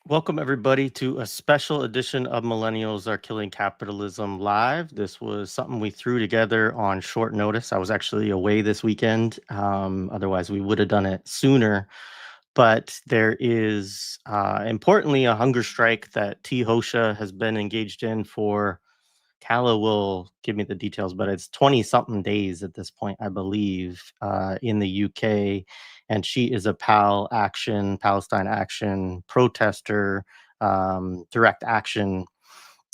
Welcome, everybody, to a special edition of Millennials Are Killing Capitalism Live. This was something we threw together on short notice. I was actually away this weekend. Otherwise, we would have done it sooner. But there is, importantly, a hunger strike that T Hoxha has been engaged in for. Calla will give me the details, but it's 20 something days at this point, I believe, in the UK. And she is a Palestine Action protester, direct action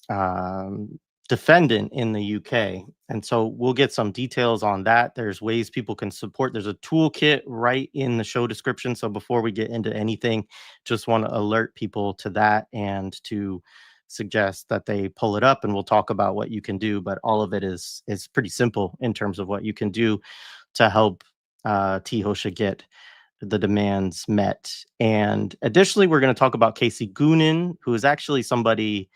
um, defendant in the UK. And so we'll get some details on that. There's ways people can support. There's a toolkit right in the show description. So before we get into anything, just want to alert people to that and to suggest that they pull it up, and we'll talk about what you can do. But all of it is pretty simple in terms of what you can do to help T Hoxha get the demands met. And additionally, we're going to talk about Casey Goonan, who is actually somebody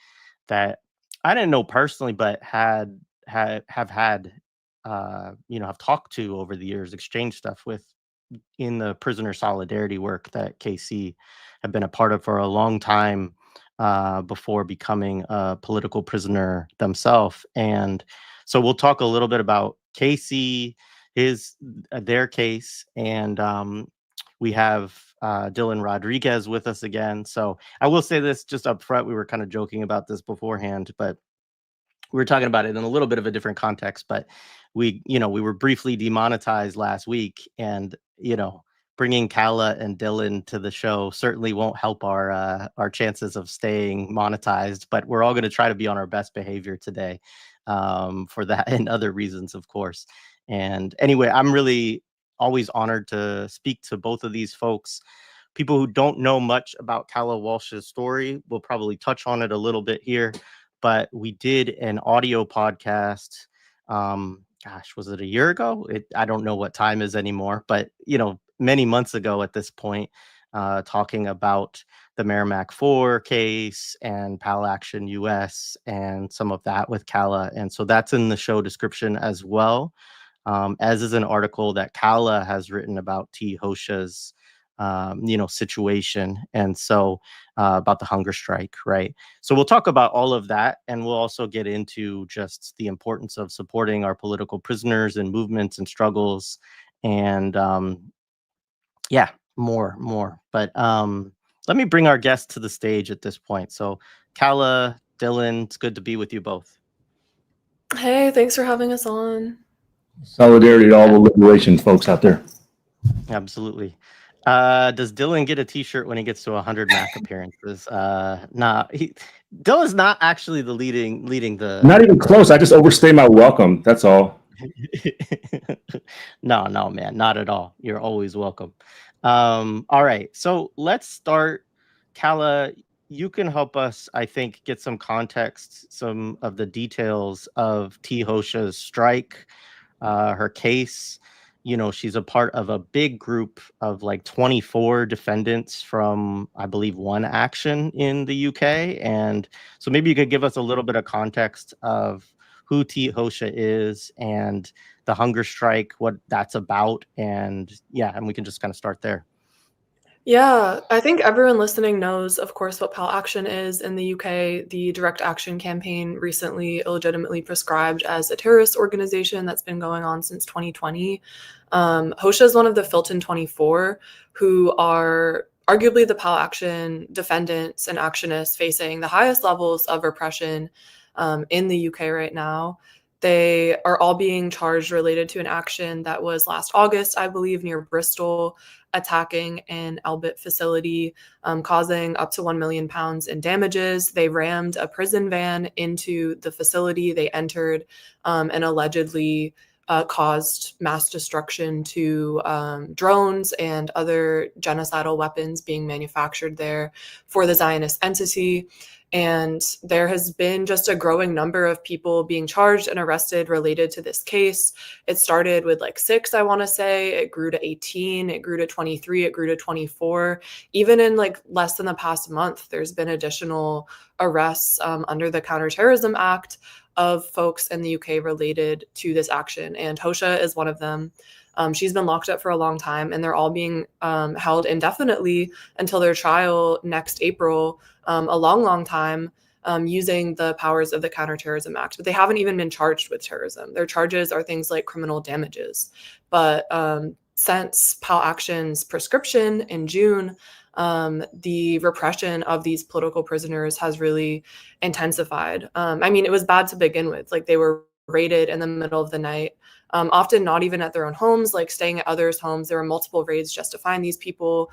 that I didn't know personally, but have had have talked to over the years, exchanged stuff with in the prisoner solidarity work that KC had been a part of for a long time before becoming a political prisoner themselves. And so we'll talk a little bit about KC, their case, and we have Dylan Rodríguez with us again. So I will say this just up front. We were kind of joking about this beforehand, but we were talking about it in a little bit of a different context. But we were briefly demonetized last week, and bringing Calla and Dylan to the show certainly won't help our chances of staying monetized. But we're all going to try to be on our best behavior today for that and other reasons, of course. And anyway, I'm really always honored to speak to both of these folks. People who don't know much about Calla Walsh's story will probably touch on it a little bit here, but we did an audio podcast. Was it a year ago? I don't know what time is anymore, but many months ago at this point, talking about the Merrimack 4 case and Pal Action US and some of that with Calla. And so that's in the show description as well. As is an article that Calla has written about T Hoxha's, situation. And so about the hunger strike, right? So we'll talk about all of that. And we'll also get into just the importance of supporting our political prisoners and movements and struggles. And more. But let me bring our guests to the stage at this point. So Calla, Dylan, it's good to be with you both. Hey, thanks for having us on. Solidarity to all the liberation folks out there. Absolutely. Does Dylan get a T-shirt when he gets to 100 Mac appearances? Dylan's not actually the leading the. Not even close. I just overstay my welcome. That's all. No, man, not at all. You're always welcome. All right, so let's start. Calla, you can help us, I think, get some context, some of the details of T Hoxha's strike. Her case, she's a part of a big group of like 24 defendants from, I believe, One Action in the UK. And so maybe you could give us a little bit of context of who T Hoxha is and the hunger strike, what that's about. And we can just kind of start there. Yeah, I think everyone listening knows, of course, what Pal Action is in the UK. The Direct Action Campaign recently illegitimately prescribed as a terrorist organization that's been going on since 2020. Hoxha is one of the Filton 24 who are arguably the Pal Action defendants and actionists facing the highest levels of repression in the UK right now. They are all being charged related to an action that was last August, I believe, near Bristol, attacking an Albert facility, causing up to £1 million in damages. They rammed a prison van into the facility they entered and allegedly caused mass destruction to drones and other genocidal weapons being manufactured there for the Zionist entity. And there has been just a growing number of people being charged and arrested related to this case. It started with like 6, I want to say. It grew to 18, it grew to 23, it grew to 24. Even in like less than the past month, there's been additional arrests under the Counterterrorism Act of folks in the UK related to this action. And Tosha is one of them. She's been locked up for a long time, and they're all being held indefinitely until their trial next April, a long time, using the powers of the Counterterrorism Act. But they haven't even been charged with terrorism. Their charges are things like criminal damages. But since PAL Action's prescription in June, the repression of these political prisoners has really intensified. I mean, it was bad to begin with. Like, they were raided in the middle of the night, often not even at their own homes, like staying at others' homes. There were multiple raids just to find these people.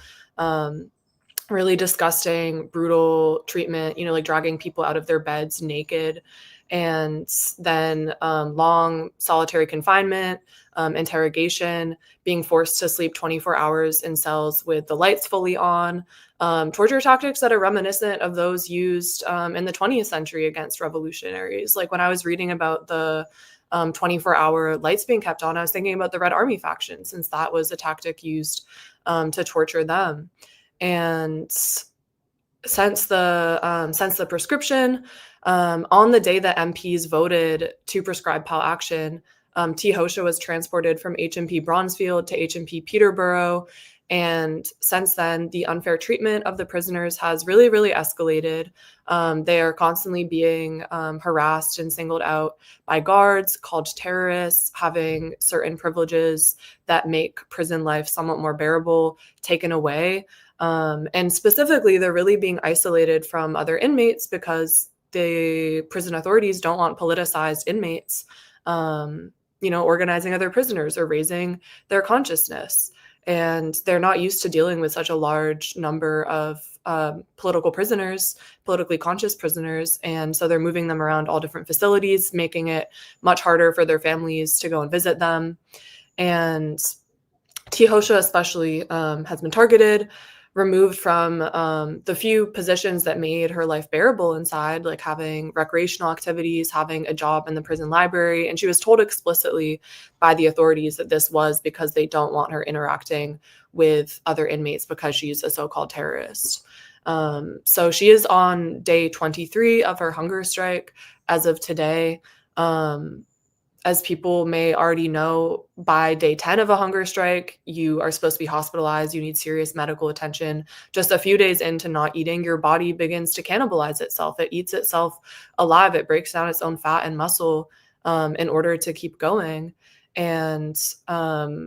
Really disgusting, brutal treatment, like dragging people out of their beds naked. And then long solitary confinement, interrogation, being forced to sleep 24 hours in cells with the lights fully on, torture tactics that are reminiscent of those used in the 20th century against revolutionaries. Like, when I was reading about the 24-hour lights being kept on, I was thinking about the Red Army faction, since that was a tactic used to torture them. And since the prescription, on the day that MPs voted to prescribe PAL Action, T Hoxha was transported from HMP Bronzefield to HMP Peterborough. And since then, the unfair treatment of the prisoners has really, really escalated. They are constantly being harassed and singled out by guards, called terrorists, having certain privileges that make prison life somewhat more bearable taken away. And specifically, they're really being isolated from other inmates because the prison authorities don't want politicized inmates, organizing other prisoners or raising their consciousness. And they're not used to dealing with such a large number of political prisoners, politically conscious prisoners. And so they're moving them around all different facilities, making it much harder for their families to go and visit them. And T Hoxha especially has been targeted, removed from the few positions that made her life bearable inside, like having recreational activities, having a job in the prison library. And she was told explicitly by the authorities that this was because they don't want her interacting with other inmates because she's a so-called terrorist. So she is on day 23 of her hunger strike as of today. As people may already know, by day 10 of a hunger strike, you are supposed to be hospitalized. You need serious medical attention. Just a few days into not eating, your body begins to cannibalize itself. It eats itself alive. It breaks down its own fat and muscle in order to keep going. And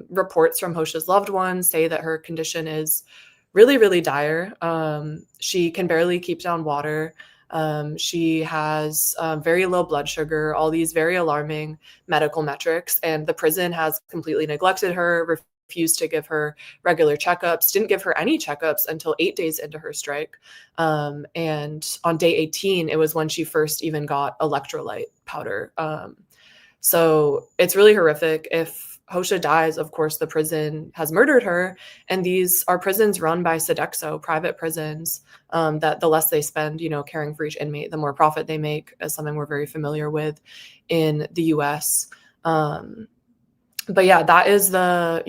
reports from Hoxha's loved ones say that her condition is really, really dire. She can barely keep down water. She has very low blood sugar, all these very alarming medical metrics, and the prison has completely neglected her, refused to give her regular checkups, didn't give her any checkups until 8 days into her strike. And on day 18, it was when she first even got electrolyte powder. So it's really horrific. If Hoxha dies, of course, the prison has murdered her. And these are prisons run by Sodexo, private prisons, that the less they spend, caring for each inmate, the more profit they make, as something we're very familiar with in the US. But yeah, that is the,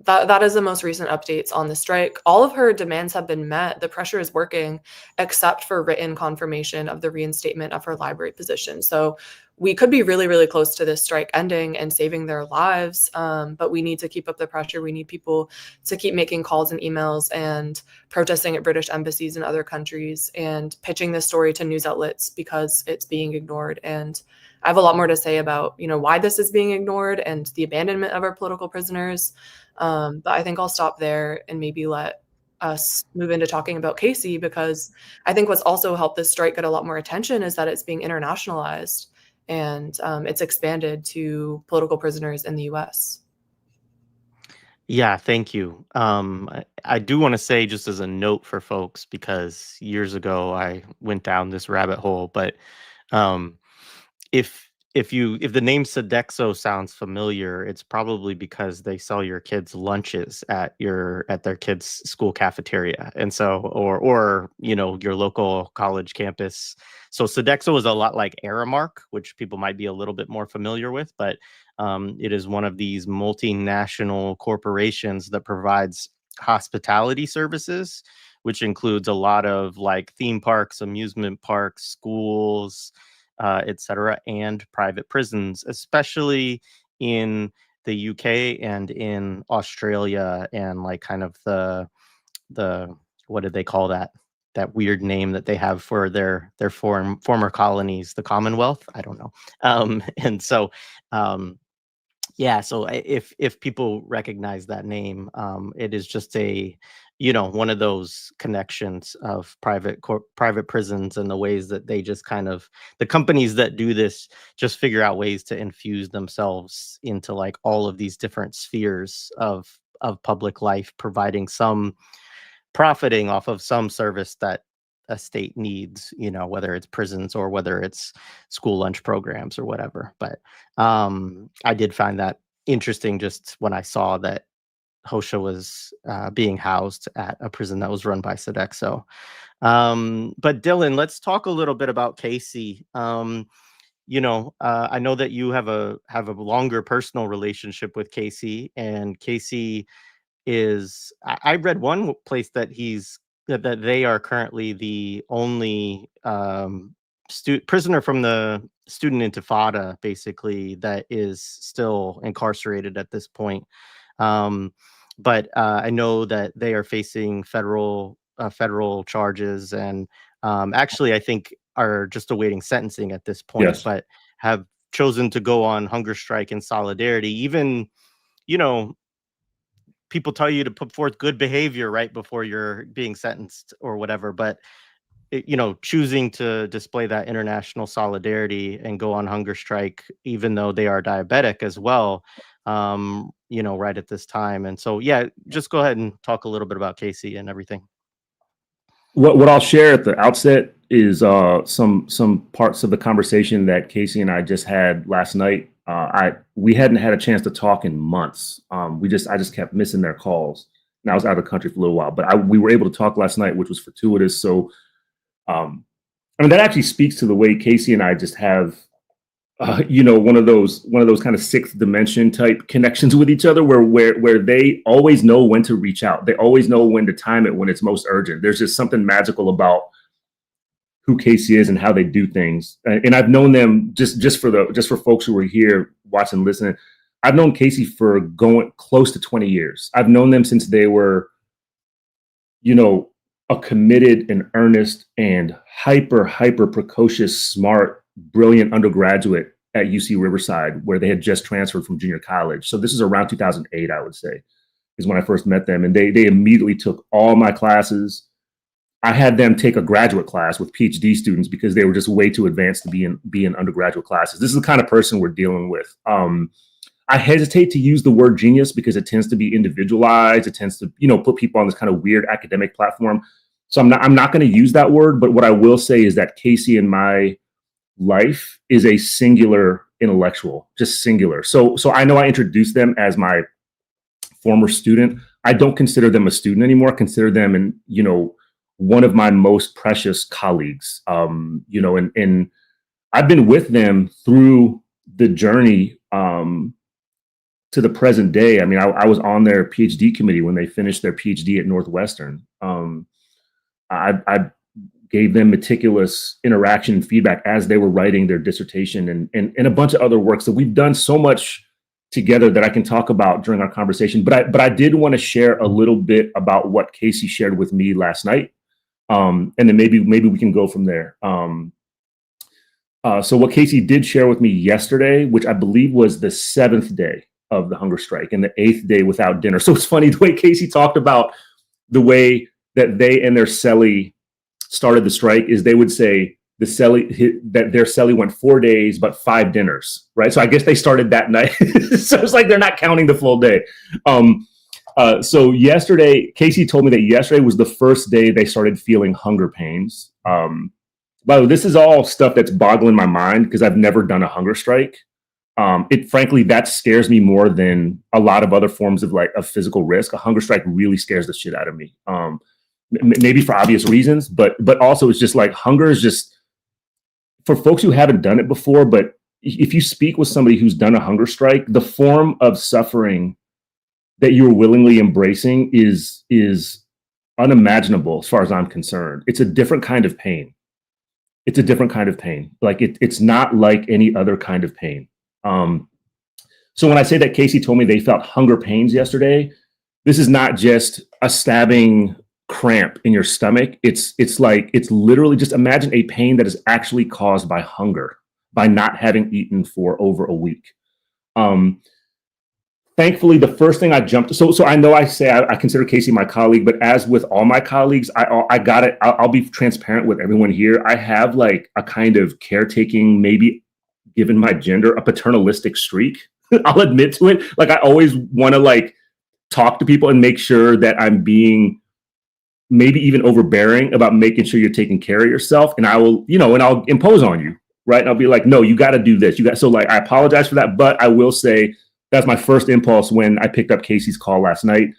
that is the most recent updates on the strike. All of her demands have been met. The pressure is working, except for written confirmation of the reinstatement of her library position. So we could be really, really close to this strike ending and saving their lives, but we need to keep up the pressure. We need people to keep making calls and emails and protesting at British embassies in other countries and pitching this story to news outlets because it's being ignored. And I have a lot more to say about, why this is being ignored and the abandonment of our political prisoners. But I think I'll stop there and maybe let us move into talking about Casey, because I think what's also helped this strike get a lot more attention is that it's being internationalized. And it's expanded to political prisoners in the US. Yeah, thank you. I do want to say, just as a note for folks, because years ago I went down this rabbit hole, but um, if the name Sodexo sounds familiar, it's probably because they sell your kids lunches at their kids' school cafeteria, and so or your local college campus. So Sodexo is a lot like Aramark, which people might be a little bit more familiar with, but it is one of these multinational corporations that provides hospitality services, which includes a lot of like theme parks, amusement parks, schools, etc., and private prisons, especially in the UK and in Australia, and like kind of the what did they call that weird name that they have for their former colonies, the Commonwealth? I don't know. And so yeah, so if people recognize that name, it is just a, one of those connections of private prisons, and the ways that they just kind of, the companies that do this just figure out ways to infuse themselves into like all of these different spheres of public life, providing some, profiting off of some service that a state needs, whether it's prisons or whether it's school lunch programs or whatever. But I did find that interesting just when I saw that Hoxha was being housed at a prison that was run by Sodexo. But Dylan, let's talk a little bit about Casey. I know that you have a longer personal relationship with Casey, and Casey is, I read one place that that they are currently the only prisoner from the student intifada, basically, that is still incarcerated at this point. But I know that they are facing federal charges, and actually I think are just awaiting sentencing at this point. Yes. But have chosen to go on hunger strike in solidarity. Even, people tell you to put forth good behavior right before you're being sentenced or whatever, but choosing to display that international solidarity and go on hunger strike, even though they are diabetic as well, right at this time. And so, yeah, just go ahead and talk a little bit about Casey and everything. What I'll share at the outset is some parts of the conversation that Casey and I just had last night. We hadn't had a chance to talk in months. I just kept missing their calls, and I was out of the country for a little while. But we were able to talk last night, which was fortuitous. So, that actually speaks to the way Casey and I just have, one of those kind of sixth dimension type connections with each other, where they always know when to reach out. They always know when to time it when it's most urgent. There's just something magical about who Casey is and how they do things. And I've known them just for folks who are here watching, listening. I've known Casey for going close to 20 years. I've known them since they were, a committed and earnest and hyper precocious, smart, brilliant undergraduate at UC Riverside, where they had just transferred from junior college. So this is around 2008, I would say, is when I first met them. And they immediately took all my classes. I had them take a graduate class with PhD students because they were just way too advanced to be in undergraduate classes. This is the kind of person we're dealing with. I hesitate to use the word genius because it tends to be individualized. It tends to, put people on this kind of weird academic platform. So I'm not going to use that word. But what I will say is that Casey in my life is a singular intellectual, just singular. So I know I introduced them as my former student. I don't consider them a student anymore. I consider them one of my most precious colleagues. And I've been with them through the journey to the present day. I mean, I was on their PhD committee when they finished their PhD at Northwestern. I gave them meticulous interaction and feedback as they were writing their dissertation and a bunch of other work. So we've done so much together that I can talk about during our conversation. But I did want to share a little bit about what Casey shared with me last night. And then maybe we can go from there. So what Casey did share with me yesterday, which I believe was the 7th day of the hunger strike and the 8th day without dinner. So it's funny the way Casey talked about the way that they and their cellie started the strike is they would say that their cellie went 4 days, but 5 dinners, right? So I guess they started that night. So it's like they're not counting the full day. So yesterday, Casey told me that yesterday was the first day they started feeling hunger pains. By the way, this is all stuff that's boggling my mind because I've never done a hunger strike. Frankly, that scares me more than a lot of other forms of physical risk. A hunger strike really scares the shit out of me. Maybe for obvious reasons, but also it's just like hunger is just for folks who haven't done it before. But if you speak with somebody who's done a hunger strike, the form of suffering that you're willingly embracing is unimaginable as far as I'm concerned. It's a different kind of pain. It's a different kind of pain. Like it's not like any other kind of pain. So when I say that Casey told me they felt hunger pains yesterday, this is not just a stabbing cramp in your stomach. It's literally just imagine a pain that is actually caused by hunger, by not having eaten for over a week. Thankfully, the first thing I jumped. So I know I say I consider Casey my colleague, but as with all my colleagues, I got it. I'll be transparent with everyone here. I have like a kind of caretaking, maybe given my gender, a paternalistic streak. I'll admit to it. Like I always want to like talk to people and make sure that I'm being maybe even overbearing about making sure you're taking care of yourself. And I will, and I'll impose on you, right? And I'll be like, no, you got to do this. So like, I apologize for that, but I will say that's my first impulse when I picked up Casey's call last night.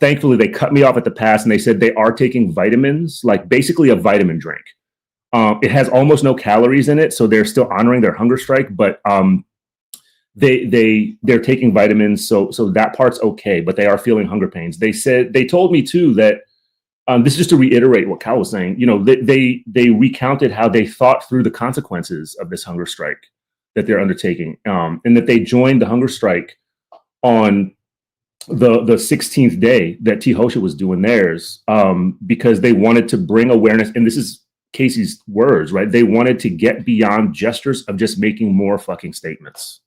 Thankfully, they cut me off at the pass and they said they are taking vitamins, like basically a vitamin drink. It has almost no calories in it, so they're still honoring their hunger strike, but they're taking vitamins, so that part's okay, but they are feeling hunger pains. They told me too that this is just to reiterate what Cal was saying. They recounted how they thought through the consequences of this hunger strike that they're undertaking, and that they joined the hunger strike on the 16th day that T Hoxha was doing theirs, because they wanted to bring awareness, and this is Casey's words, right? They wanted to get beyond gestures of just making more fucking statements,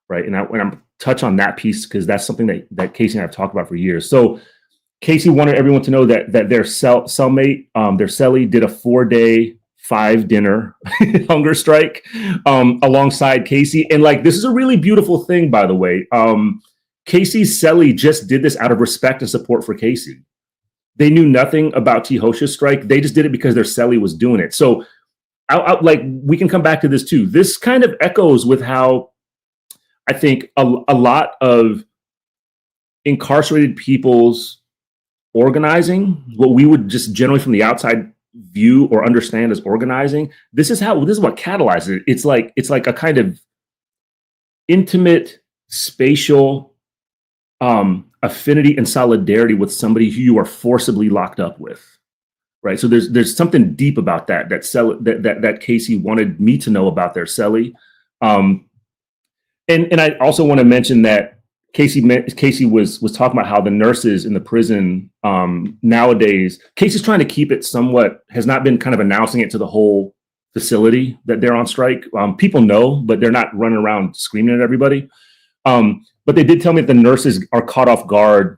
right? And I'm touch on that piece because that's something that Casey and I have talked about for years. So Casey wanted everyone to know that their cellmate, their cellie, did a 4-day, 5-dinner hunger strike alongside Casey. And like, this is a really beautiful thing, by the way. Casey's cellie just did this out of respect and support for Casey. They knew nothing about T Hoxha's strike. They just did it because their cellie was doing it. So like, we can come back to this too. This kind of echoes with how I think a lot of incarcerated people's organizing, what we would just generally from the outside view or understand as organizing, this is what catalyzes it. It's like a kind of intimate, spatial affinity and solidarity with somebody who you are forcibly locked up with, right? So there's something deep about that Casey wanted me to know about their cellie. And I also want to mention that Casey was talking about how the nurses in the prison nowadays, Casey's trying to keep it somewhat, has not been kind of announcing it to the whole facility that they're on strike. People know, but they're not running around screaming at everybody. But they did tell me that the nurses are caught off guard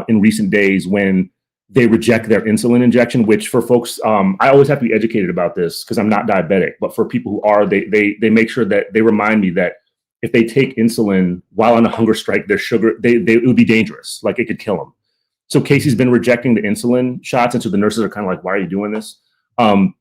in recent days when they reject their insulin injection, which for folks, I always have to be educated about this because I'm not diabetic, but for people who are, they make sure that they remind me that if they take insulin while on a hunger strike, their sugar, it would be dangerous. Like it could kill them. So Casey's been rejecting the insulin shots. And so the nurses are kind of like, why are you doing this? And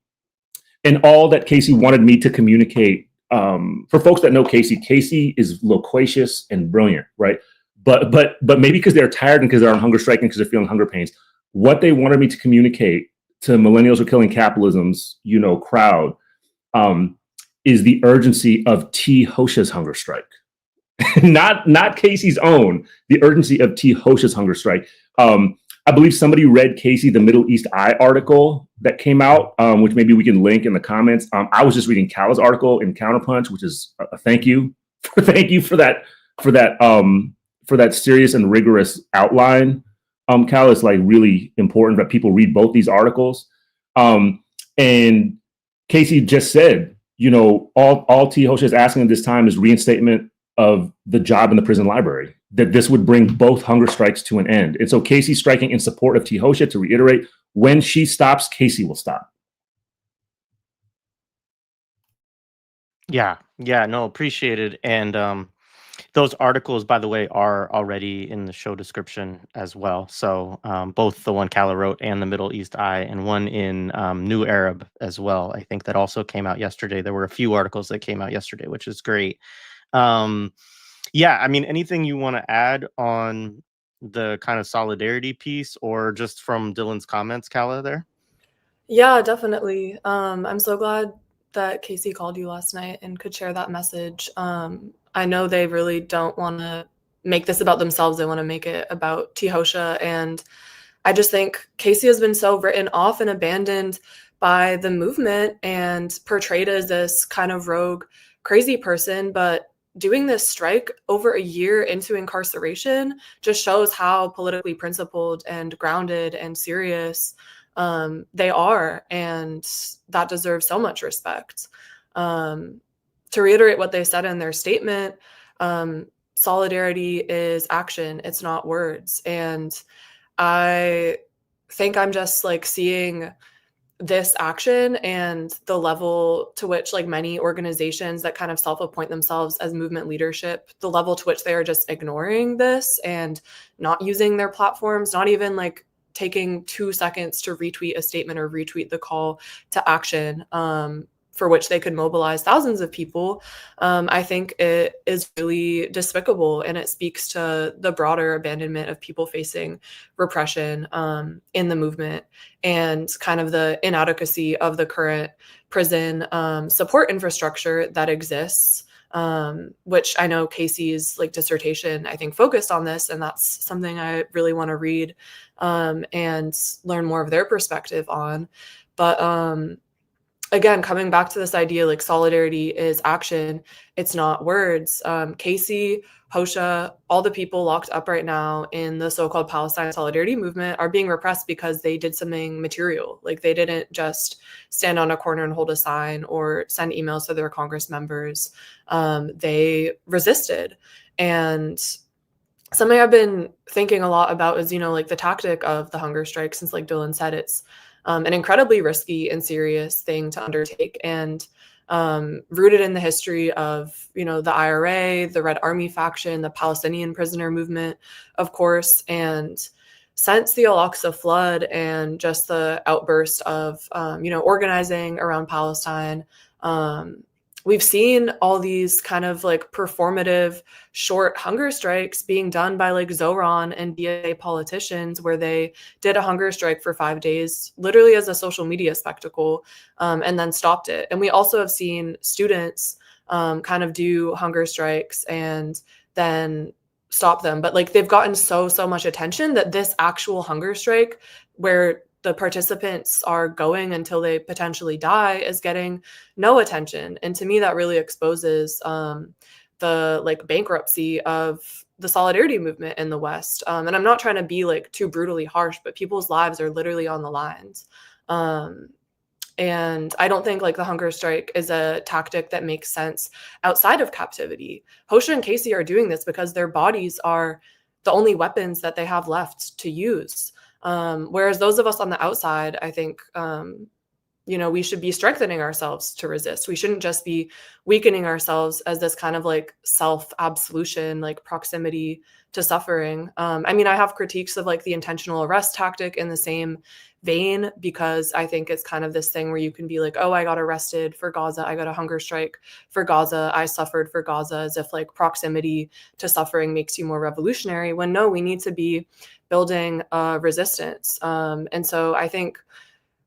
all that Casey wanted me to communicate, for folks that know Casey is loquacious and brilliant, right? But maybe because they're tired and because they're on hunger strike and because they're feeling hunger pains, what they wanted me to communicate to Millennials Are Killing Capitalism's, crowd, is the urgency of T Hoxha's hunger strike, not Casey's own. The urgency of T Hoxha's hunger strike. I believe somebody read Casey the Middle East Eye article that came out, which maybe we can link in the comments. I was just reading Calla's article in Counterpunch, which is a thank you for that serious and rigorous outline. Calla is like really important that people read both these articles. And Casey just said, all T Hoxha is asking at this time is reinstatement of the job in the prison library, that this would bring both hunger strikes to an end. And so Casey's striking in support of T Hoxha, to reiterate, when she stops, Casey will stop. Yeah, no, appreciated. And those articles, by the way, are already in the show description as well. So both the one Calla wrote and the Middle East Eye, and one in New Arab as well. I think that also came out yesterday. There were a few articles that came out yesterday, which is great. Yeah, I mean, anything you want to add on the kind of solidarity piece, or just from Dylan's comments, Calla, there? Yeah, definitely. I'm so glad that Casey called you last night and could share that message. I know they really don't want to make this about themselves. They want to make it about T Hoxha. And I just think Casey has been so written off and abandoned by the movement and portrayed as this kind of rogue, crazy person. But doing this strike over a year into incarceration just shows how politically principled and grounded and serious they are, and that deserves so much respect. To reiterate what they said in their statement, solidarity is action, it's not words. And I think I'm just like seeing this action and the level to which like many organizations that kind of self-appoint themselves as movement leadership, the level to which they are just ignoring this and not using their platforms, not even like taking 2 seconds to retweet a statement or retweet the call to action, for which they could mobilize thousands of people. I think it is really despicable, and it speaks to the broader abandonment of people facing repression in the movement, and kind of the inadequacy of the current prison support infrastructure that exists, which I know Casey's like dissertation, I think, focused on this, and that's something I really want to read and learn more of their perspective on. But again, coming back to this idea, like solidarity is action, it's not words. Casey, Hoxha, all the people locked up right now in the so-called Palestine solidarity movement are being repressed because they did something material. Like they didn't just stand on a corner and hold a sign or send emails to their Congress members. They resisted. And something I've been thinking a lot about is, like the tactic of the hunger strike, since like Dylan said, it's an incredibly risky and serious thing to undertake, and rooted in the history of, the IRA, the Red Army faction, the Palestinian prisoner movement, of course. And since the Al-Aqsa flood and just the outburst of, organizing around Palestine, we've seen all these kind of like performative short hunger strikes being done by like Zoran and DA politicians, where they did a hunger strike for 5 days, literally as a social media spectacle, and then stopped it. And we also have seen students kind of do hunger strikes and then stop them. But like they've gotten so much attention that this actual hunger strike, where the participants are going until they potentially die, is getting no attention. And to me, that really exposes the like bankruptcy of the solidarity movement in the West. And I'm not trying to be like too brutally harsh, but people's lives are literally on the lines. And I don't think like the hunger strike is a tactic that makes sense outside of captivity. Hoxha and Casey are doing this because their bodies are the only weapons that they have left to use. Whereas those of us on the outside, I think, we should be strengthening ourselves to resist. We shouldn't just be weakening ourselves as this kind of like self-absolution, like proximity to suffering. I mean, I have critiques of like the intentional arrest tactic in the same vein, because I think it's kind of this thing where you can be like, oh, I got arrested for Gaza, I got a hunger strike for Gaza, I suffered for Gaza, as if like proximity to suffering makes you more revolutionary, when no, we need to be building resistance. And so I think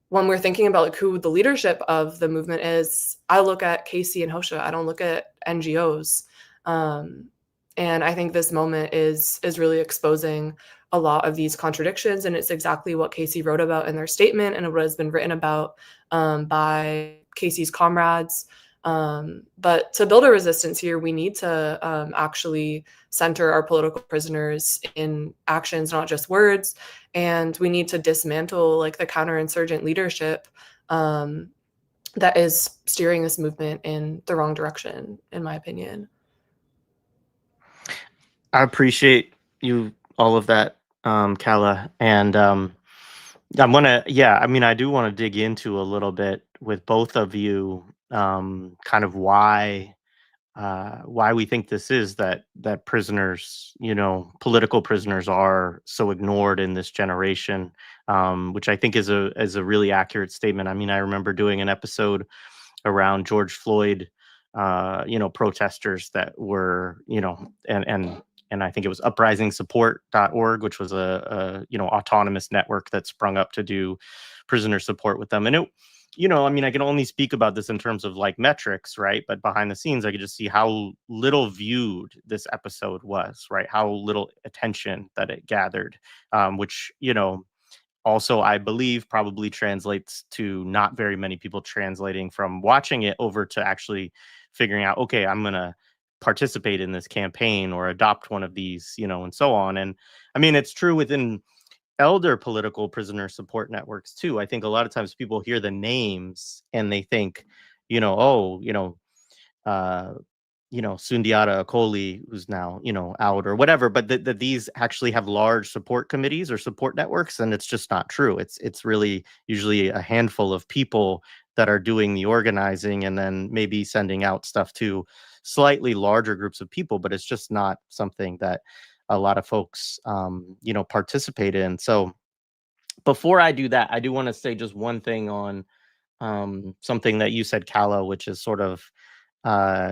when we're thinking about like who the leadership of the movement is, I look at Casey and Hoxha. I don't look at NGOs. And I think this moment is really exposing a lot of these contradictions, and it's exactly what Casey wrote about in their statement and what has been written about by Casey's comrades. But to build a resistance here, we need to actually center our political prisoners in actions, not just words. And we need to dismantle like the counterinsurgent leadership that is steering this movement in the wrong direction, in my opinion. I appreciate you all of that, Calla, and I do want to dig into a little bit with both of you, kind of why we think this is that prisoners, political prisoners, are so ignored in this generation, which I think is a really accurate statement. I mean, I remember doing an episode around George Floyd, protesters that were, and I think it was uprisingsupport.org, which was a autonomous network that sprung up to do prisoner support with them. And it, I can only speak about this in terms of like metrics, right? But behind the scenes, I could just see how little viewed this episode was, right? How little attention that it gathered, which, also, I believe, probably translates to not very many people translating from watching it over to actually figuring out, okay, I'm going to participate in this campaign or adopt one of these, and so on. And I mean, it's true within elder political prisoner support networks too. I think a lot of times people hear the names and they think, oh, Sundiata Acoli, who's now, out or whatever, but that these actually have large support committees or support networks, and it's just not true. It's really usually a handful of people that are doing the organizing and then maybe sending out stuff to slightly larger groups of people, but it's just not something that a lot of folks, participate in. So before I do that, I do want to say just one thing on something that you said, Calla, which is sort of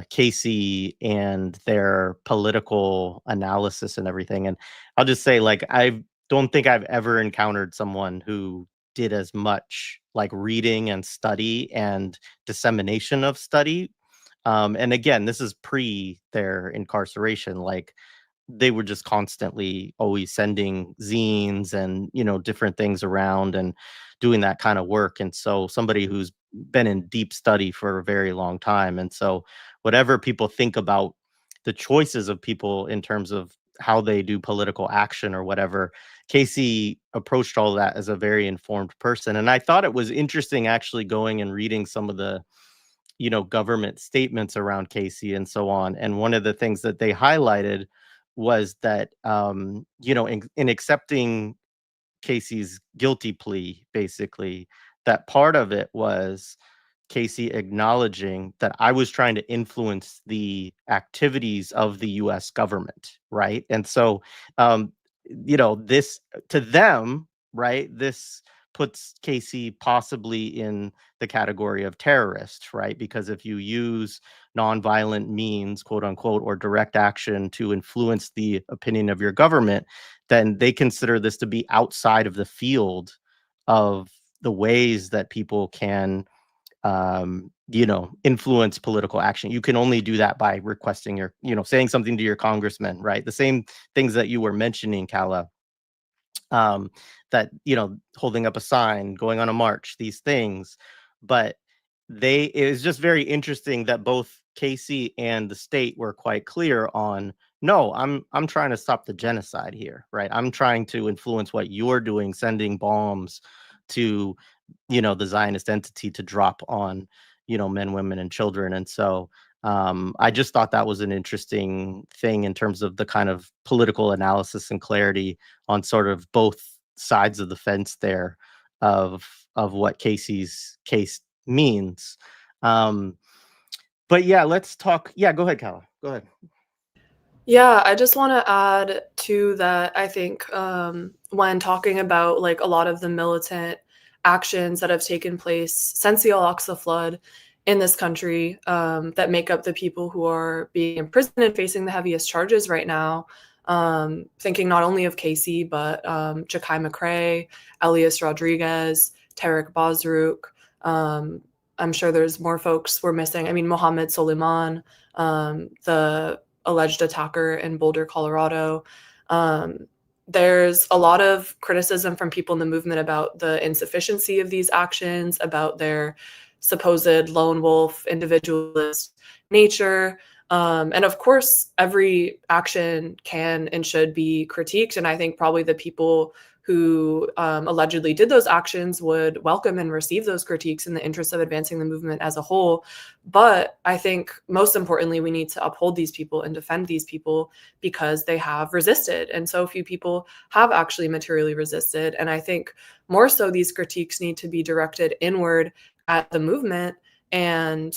Casey and their political analysis and everything. And I'll just say, like, I don't think I've ever encountered someone who did as much like reading and study and dissemination of study. And again, this is pre their incarceration. Like, they were just constantly always sending zines and, different things around and doing that kind of work. And so somebody who's been in deep study for a very long time. And so whatever people think about the choices of people in terms of how they do political action or whatever, Casey approached all that as a very informed person. And I thought it was interesting actually going and reading some of the, government statements around Casey and so on. And one of the things that they highlighted was that, in accepting Casey's guilty plea, basically, that part of it was Casey acknowledging that I was trying to influence the activities of the US government, right? And so, this to them, right, this puts Casey possibly in the category of terrorist, right? Because if you use nonviolent means, quote unquote, or direct action to influence the opinion of your government, then they consider this to be outside of the field of the ways that people can, influence political action. You can only do that by requesting your, saying something to your congressman, right? The same things that you were mentioning, Calla, that, holding up a sign, going on a march, these things. But it was just very interesting that both Casey and the state were quite clear on, no, I'm trying to stop the genocide here, right? I'm trying to influence what you're doing, sending bombs to, the Zionist entity to drop on, men, women, and children. And so I just thought that was an interesting thing in terms of the kind of political analysis and clarity on sort of both sides of the fence there of what Casey's case means. But yeah, let's talk. Yeah, go ahead, Calla. Go ahead. Yeah, I just want to add to that. I think when talking about like a lot of the militant actions that have taken place since the Al-Aqsa flood in this country that make up the people who are being imprisoned and facing the heaviest charges right now, thinking not only of Casey, but Ja'Kai McRae, Elias Rodríguez, Tarek Basrouk. I'm sure there's more folks we're missing. I mean, Mohammed Soleiman, the alleged attacker in Boulder, Colorado. There's a lot of criticism from people in the movement about the insufficiency of these actions, about their supposed lone wolf individualist nature. And of course, every action can and should be critiqued. And I think probably the people who allegedly did those actions would welcome and receive those critiques in the interest of advancing the movement as a whole. But I think most importantly, we need to uphold these people and defend these people because they have resisted. And so few people have actually materially resisted. And I think more so these critiques need to be directed inward at the movement. And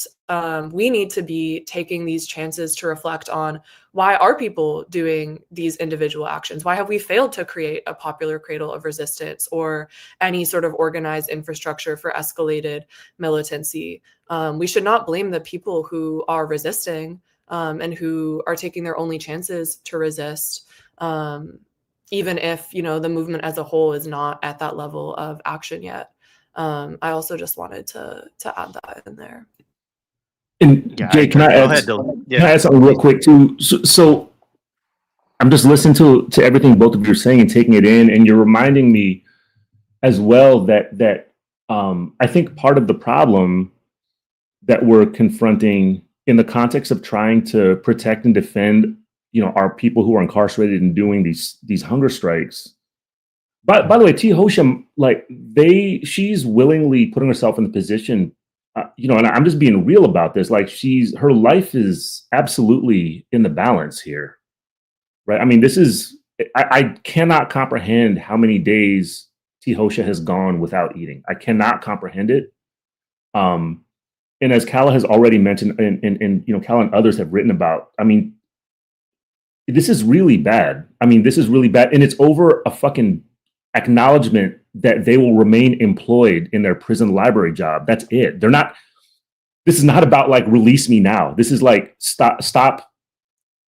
we need to be taking these chances to reflect on, why are people doing these individual actions? Why have we failed to create a popular cradle of resistance or any sort of organized infrastructure for escalated militancy? We should not blame the people who are resisting and who are taking their only chances to resist, even if, the movement as a whole is not at that level of action yet. I also just wanted to add that in there. And Yeah, Jay, can I add something real quick too? So I'm just listening to everything both of you are saying and taking it in, and you're reminding me as well that I think part of the problem that we're confronting in the context of trying to protect and defend, our people who are incarcerated and doing these hunger strikes. By the way, T Hoxha, she's willingly putting herself in the position, and I'm just being real about this. Like her life is absolutely in the balance here, right? I mean, I cannot comprehend how many days T Hoxha has gone without eating. I cannot comprehend it. And as Calla has already mentioned, and Calla and others have written about, I mean, this is really bad. I mean, this is really bad. And it's over a fucking acknowledgement that they will remain employed in their prison library job. That's it. This is not about like, release me now. This is like, stop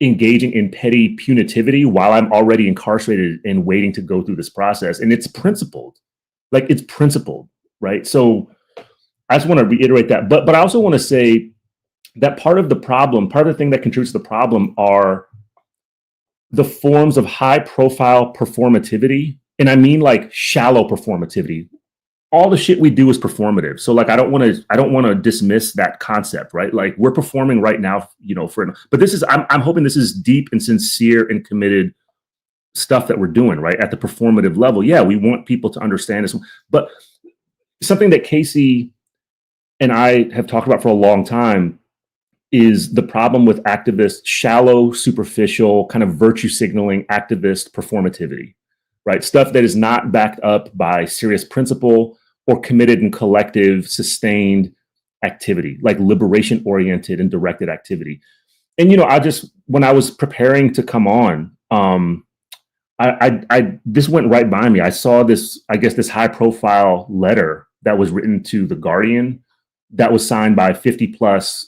engaging in petty punitivity while I'm already incarcerated and waiting to go through this process. And it's principled, right? So I just want to reiterate that. But I also want to say that part of the thing that contributes to the problem are the forms of high profile performativity. And I mean like shallow performativity. All the shit we do is performative. So like, I don't want to dismiss that concept, right? Like we're performing right now, but I'm hoping this is deep and sincere and committed stuff that we're doing, right? At the performative level. Yeah, we want people to understand this, but something that Casey and I have talked about for a long time is the problem with activist, shallow, superficial, kind of virtue signaling activist performativity, right? Stuff that is not backed up by serious principle or committed and collective sustained activity, like liberation oriented and directed activity. And, when I was preparing to come on, this went right by me. I saw this high profile letter that was written to The Guardian that was signed by 50 plus,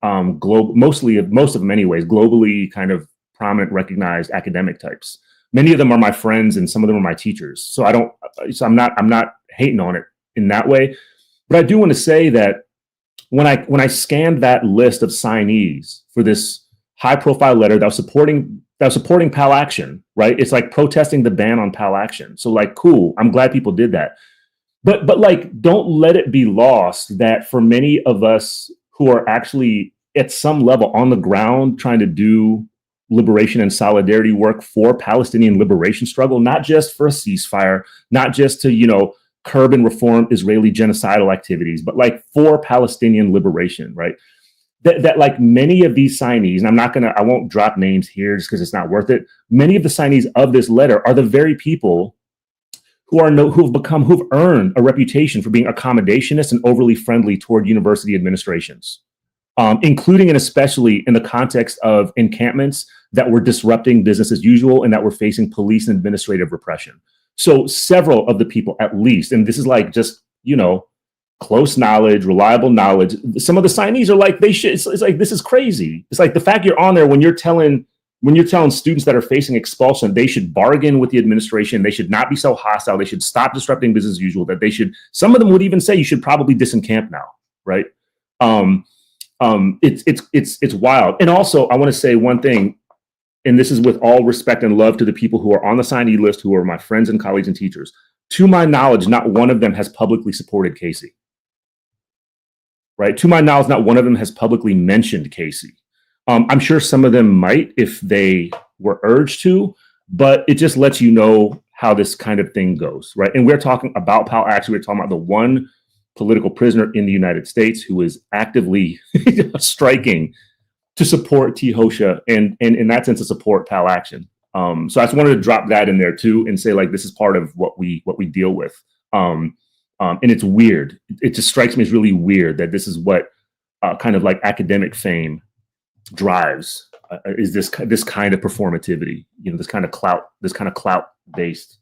most of them anyways, globally kind of prominent, recognized academic types. Many of them are my friends and some of them are my teachers. So I'm not hating on it in that way. But I do want to say that when I scanned that list of signees for this high profile letter that was supporting Pal Action, right? It's like protesting the ban on Pal Action. So like, cool. I'm glad people did that. But like, don't let it be lost that for many of us who are actually at some level on the ground trying to do liberation and solidarity work for Palestinian liberation struggle, not just for a ceasefire, not just to, curb and reform Israeli genocidal activities, but like for Palestinian liberation, right? That like many of these signees, and I won't drop names here just because it's not worth it. Many of the signees of this letter are the very people who've earned a reputation for being accommodationist and overly friendly toward university administrations, including and especially in the context of encampments that were disrupting business as usual and that were facing police and administrative repression. So several of the people, at least, and this is like just, close knowledge, reliable knowledge. Some of the signees are like, it's like, this is crazy. It's like the fact you're on there when you're telling students that are facing expulsion, they should bargain with the administration. They should not be so hostile. They should stop disrupting business as usual. Some of them would even say you should probably disencamp now, right? It's wild. And also, I want to say one thing, and this is with all respect and love to the people who are on the signee list, who are my friends and colleagues and teachers. To my knowledge, not one of them has publicly supported Casey. Right? To my knowledge, not one of them has publicly mentioned Casey. I'm sure some of them might if they were urged to, but it just lets you know how this kind of thing goes, right? And we're talking about Pal Action. We're talking about the one political prisoner in the United States who is actively striking to support T Hoxha and in that sense to support Pal Action. So I just wanted to drop that in there too and say like this is part of what we deal with. And it's weird. It just strikes me as really weird that this is what kind of like academic fame drives is this kind of performativity, this kind of clout based,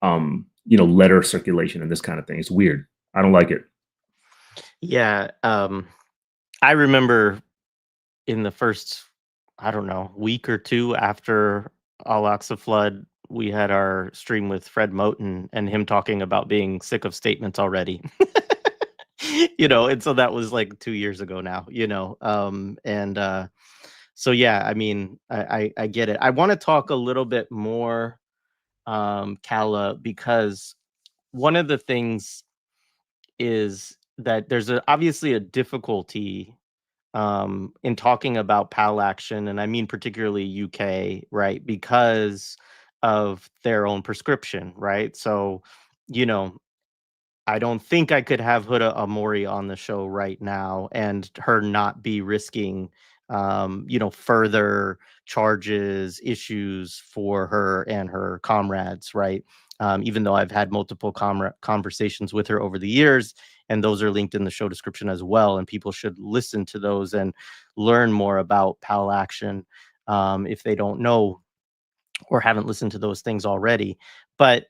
letter circulation and this kind of thing. It's weird. I don't like it. Yeah. I remember in the first, week or two after Al-Aqsa flood, we had our stream with Fred Moten and him talking about being sick of statements already. And so that was like 2 years ago now, so yeah, I mean, I get it. I want to talk a little bit more, Calla, because one of the things is that there's obviously a difficulty in talking about PAL action, and I mean particularly UK, right? Because of their own prescription, right? So, you know, I don't think I could have Huda Amori on the show right now and her not be risking, further charges, issues for her and her comrades, right? Even though I've had multiple conversations with her over the years, and those are linked in the show description as well. And people should listen to those and learn more about PAL action if they don't know or haven't listened to those things already. But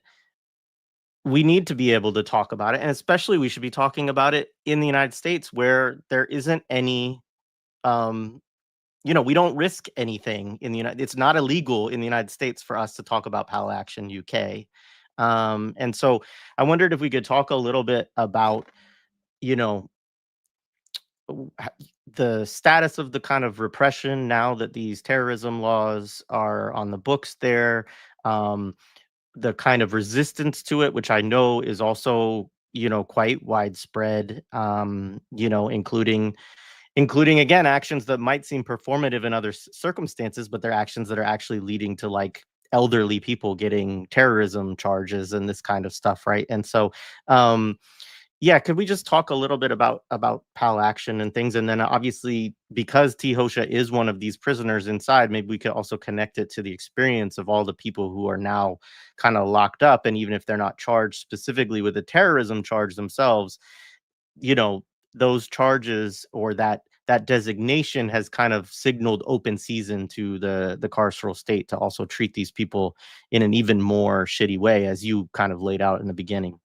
we need to be able to talk about it, and especially we should be talking about it in the United States where there isn't any um we don't risk anything in the United. It's not illegal in the United States for us to talk about PAL Action UK. And so I wondered if we could talk a little bit about, you know, the status of the kind of repression now that these terrorism laws are on the books there. Um, the kind of resistance to it, which I know is also, quite widespread, including again actions that might seem performative in other circumstances, but they're actions that are actually leading to like elderly people getting terrorism charges and this kind of stuff, right? And so yeah, could we just talk a little bit about PAL action and things? And then obviously, because T Hoxha is one of these prisoners inside, maybe we could also connect it to the experience of all the people who are now kind of locked up. And even if they're not charged specifically with a terrorism charge themselves, you know, those charges or that designation has kind of signaled open season to the carceral state to also treat these people in an even more shitty way, as you kind of laid out in the beginning.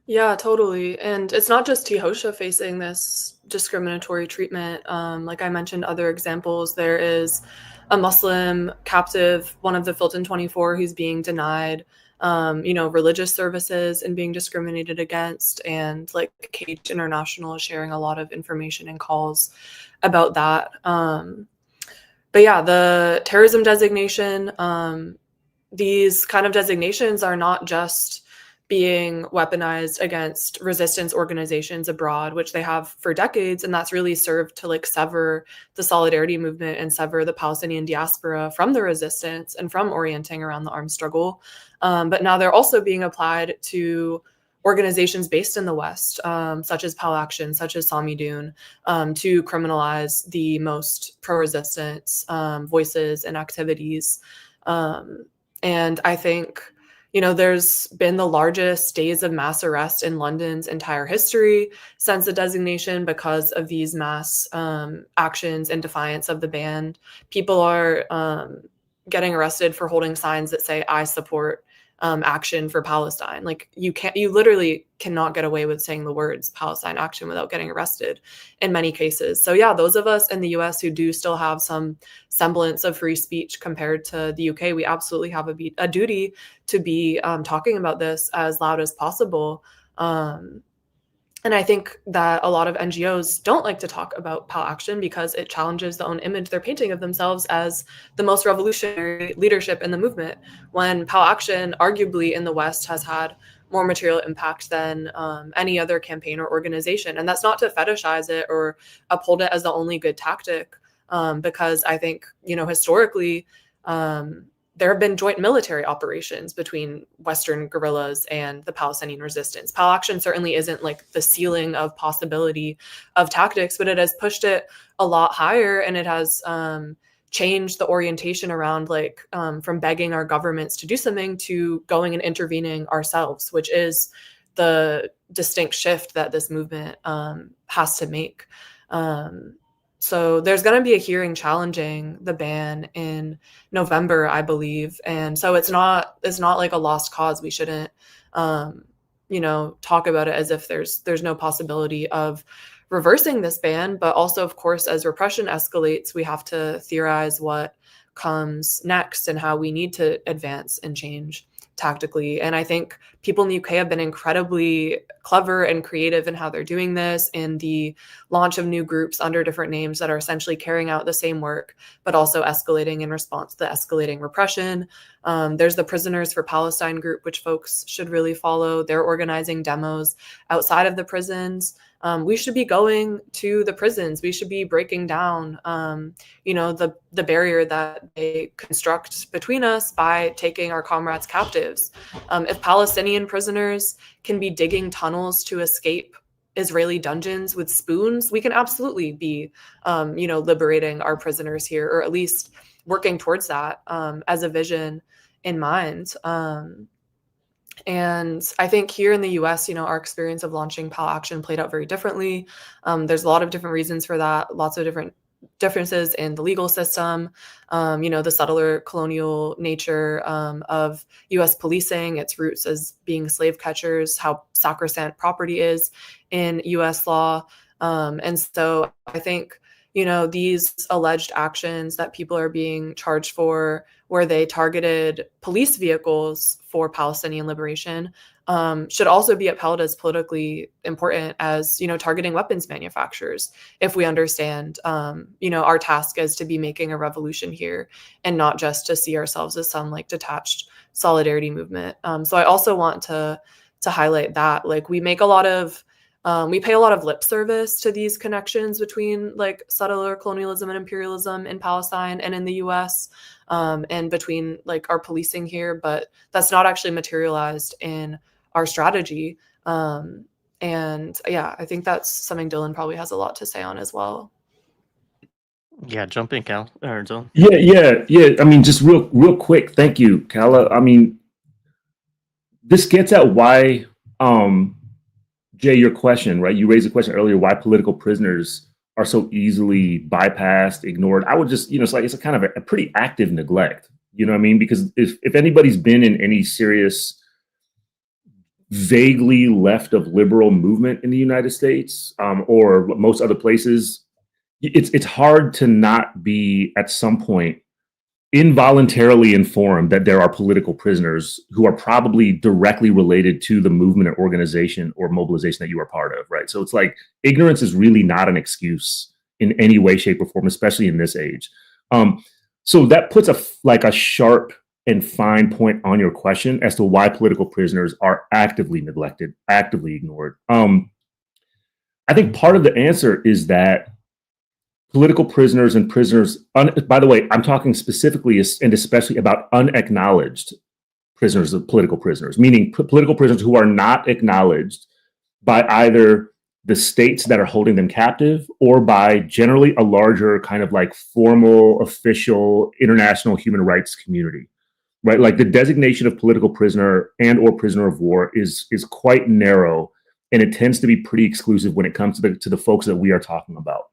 Yeah, totally. And it's not just T Hoxha facing this discriminatory treatment. Like I mentioned, other examples. There is a Muslim captive, one of the Filton 24, who's being denied, religious services and being discriminated against. And like Cage International is sharing a lot of information and calls about that. But yeah, the terrorism designation, these kind of designations are not just being weaponized against resistance organizations abroad, which they have for decades. And that's really served to like sever the solidarity movement and sever the Palestinian diaspora from the resistance and from orienting around the armed struggle. But now they're also being applied to organizations based in the West, such as PAL Action, such as Samidun, to criminalize the most pro-resistance voices and activities. And I think, there's been the largest days of mass arrest in London's entire history since the designation because of these mass actions in defiance of the ban. People are getting arrested for holding signs that say, "I support action for Palestine." Like you literally cannot get away with saying the words Palestine Action without getting arrested in many cases. So yeah, those of us in the US who do still have some semblance of free speech compared to the UK, we absolutely have a duty to be talking about this as loud as possible. And I think that a lot of NGOs don't like to talk about PAL Action because it challenges the own image they're painting of themselves as the most revolutionary leadership in the movement, when PAL Action arguably in the West has had more material impact than any other campaign or organization. And that's not to fetishize it or uphold it as the only good tactic, because I think, historically, there have been joint military operations between Western guerrillas and the Palestinian resistance. PAL Action certainly isn't like the ceiling of possibility of tactics, but it has pushed it a lot higher, and it has changed the orientation around from begging our governments to do something to going and intervening ourselves, which is the distinct shift that this movement has to make. So there's going to be a hearing challenging the ban in November, I believe. And so it's not like a lost cause. We shouldn't, talk about it as if there's no possibility of reversing this ban. But also, of course, as repression escalates, we have to theorize what comes next and how we need to advance and change tactically. And I think people in the UK have been incredibly clever and creative in how they're doing this, in the launch of new groups under different names that are essentially carrying out the same work, but also escalating in response to the escalating repression. There's the Prisoners for Palestine group, which folks should really follow. They're organizing demos outside of the prisons. we should be going to the prisons. We should be breaking down, the barrier that they construct between us by taking our comrades captives. If Palestinian prisoners can be digging tunnels to escape Israeli dungeons with spoons, we can absolutely be, liberating our prisoners here, or at least working towards that as a vision in mind. And I think here in the US, our experience of launching PAL Action played out very differently. There's a lot of different reasons for that, lots of different differences in the legal system, the subtler colonial nature of US policing, its roots as being slave catchers, how sacrosanct property is in US law. And so I think, these alleged actions that people are being charged for, where they targeted police vehicles for Palestinian liberation, should also be upheld as politically important as, targeting weapons manufacturers. If we understand, our task is to be making a revolution here and not just to see ourselves as some like detached solidarity movement. So I also want to highlight that, like, we pay a lot of lip service to these connections between like subtler colonialism and imperialism in Palestine and in the US, and between like our policing here, but that's not actually materialized in our strategy. And yeah, I think that's something Dylan probably has a lot to say on as well. Yeah, jump in, Cal or Dylan. Yeah. I mean, just real quick. Thank you, Calla. I mean, this gets at why, Jay, your question, right? You raised a question earlier, why political prisoners are so easily bypassed, ignored. I would just, it's a kind of a pretty active neglect, you know what I mean? Because if anybody's been in any serious, vaguely left of liberal movement in the United States, or most other places, it's hard to not be at some point involuntarily informed that there are political prisoners who are probably directly related to the movement or organization or mobilization that you are part of, right? So it's like ignorance is really not an excuse in any way, shape, or form, especially in this age. So that puts a sharp and fine point on your question as to why political prisoners are actively neglected, actively ignored. I think part of the answer is that political prisoners and prisoners, by the way, I'm talking specifically and especially about unacknowledged prisoners of political prisoners, meaning political prisoners who are not acknowledged by either the states that are holding them captive or by generally a larger kind of like formal, official, international human rights community, right? Like the designation of political prisoner and or prisoner of war is quite narrow, and it tends to be pretty exclusive when it comes to the folks that we are talking about.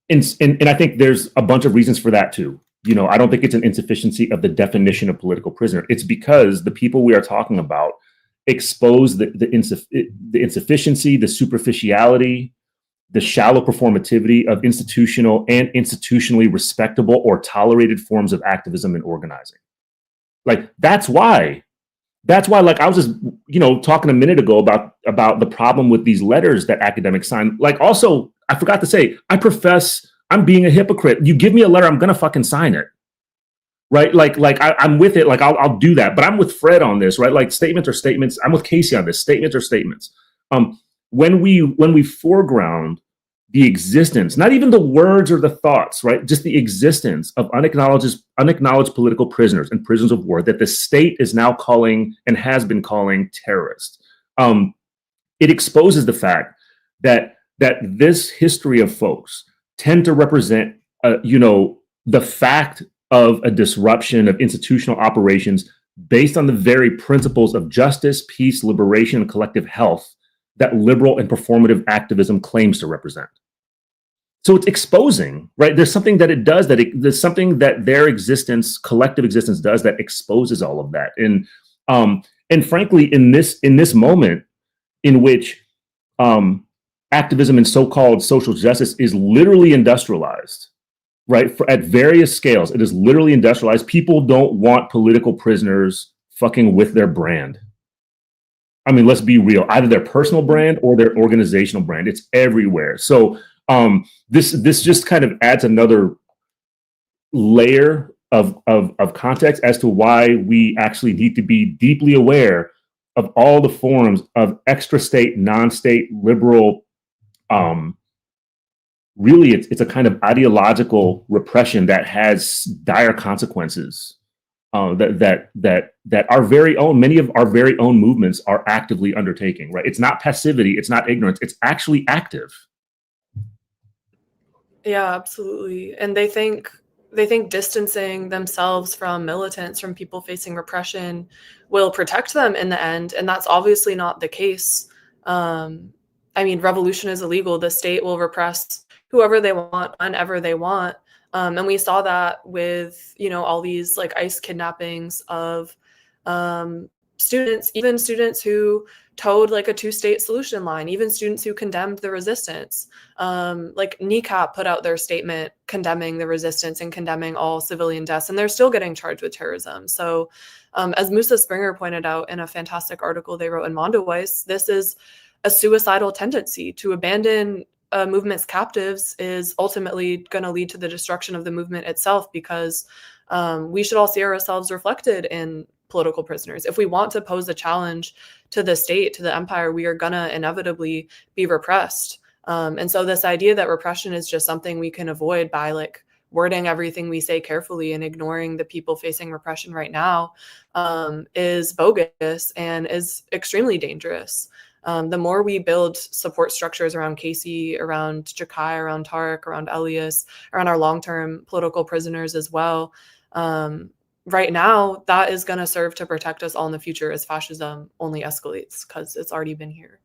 And I think there's a bunch of reasons for that too. I don't think it's an insufficiency of the definition of political prisoner. It's because the people we are talking about expose the insufficiency, the superficiality, the shallow performativity of institutional and institutionally respectable or tolerated forms of activism and organizing. Like that's why, like I was just, talking a minute ago about the problem with these letters that academics sign. Like also, I forgot to say, I'm being a hypocrite. You give me a letter, I'm going to fucking sign it. Right. I'm with it. Like I'll do that, but I'm with Fred on this, right? Like statements are statements. I'm with Casey on this. Statements are statements. When we foreground the existence, not even the words or the thoughts, right? Just the existence of unacknowledged political prisoners and prisoners of war that the state is now calling and has been calling terrorists. It exposes the fact that this history of folks tend to represent, the fact of a disruption of institutional operations based on the very principles of justice, peace, liberation, and collective health that liberal and performative activism claims to represent. So it's exposing, right? There's something that it does there's something that their existence, collective existence does that exposes all of that. And frankly, in this moment in which activism and so-called social justice is literally industrialized, right? At various scales, it is literally industrialized. People don't want political prisoners fucking with their brand. I mean, let's be real, either their personal brand or their organizational brand. It's everywhere. So this just kind of adds another layer of context as to why we actually need to be deeply aware of all the forms of extra-state, non-state, liberal, really it's a kind of ideological repression that has dire consequences that our very own, many of our very own movements are actively undertaking, right? It's not passivity, it's not ignorance, it's actually active. Yeah, absolutely. And they think distancing themselves from militants, from people facing repression, will protect them in the end, and that's obviously not the case. I mean, revolution is illegal. The state will repress whoever they want, whenever they want. And we saw that with, all these like ICE kidnappings of students, even students who towed like a two-state solution line, even students who condemned the resistance. Like NECAP put out their statement condemning the resistance and condemning all civilian deaths, and they're still getting charged with terrorism. So as Musa Springer pointed out in a fantastic article they wrote in Mondoweiss, this is a suicidal tendency. To abandon a movement's captives is ultimately going to lead to the destruction of the movement itself, because we should all see ourselves reflected in political prisoners. If we want to pose a challenge to the state, to the empire, we are gonna inevitably be repressed. And so this idea that repression is just something we can avoid by like wording everything we say carefully and ignoring the people facing repression right now is bogus and is extremely dangerous. The more we build support structures around Casey, around Jakai, around Tarek, around Elias, around our long-term political prisoners as well, right now, that is going to serve to protect us all in the future as fascism only escalates, because it's already been here.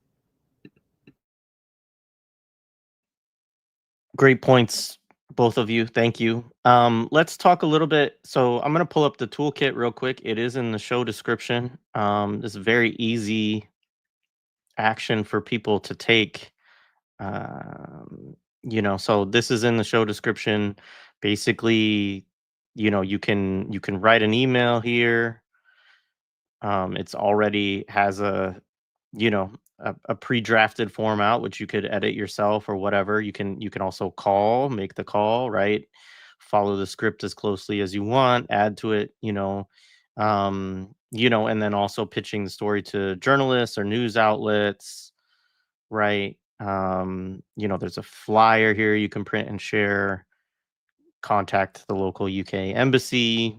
Great points, both of you. Thank you. Let's talk a little bit. So I'm going to pull up the toolkit real quick. It is in the show description. This very easy action for people to take. So this is in the show description. Basically, you can write an email here. It's already has a pre-drafted form out, which you could edit yourself or whatever. You can also make the call, right? Follow the script as closely as you want, add to it, and then also pitching the story to journalists or news outlets, right? There's a flyer here you can print and share. Contact the local UK embassy,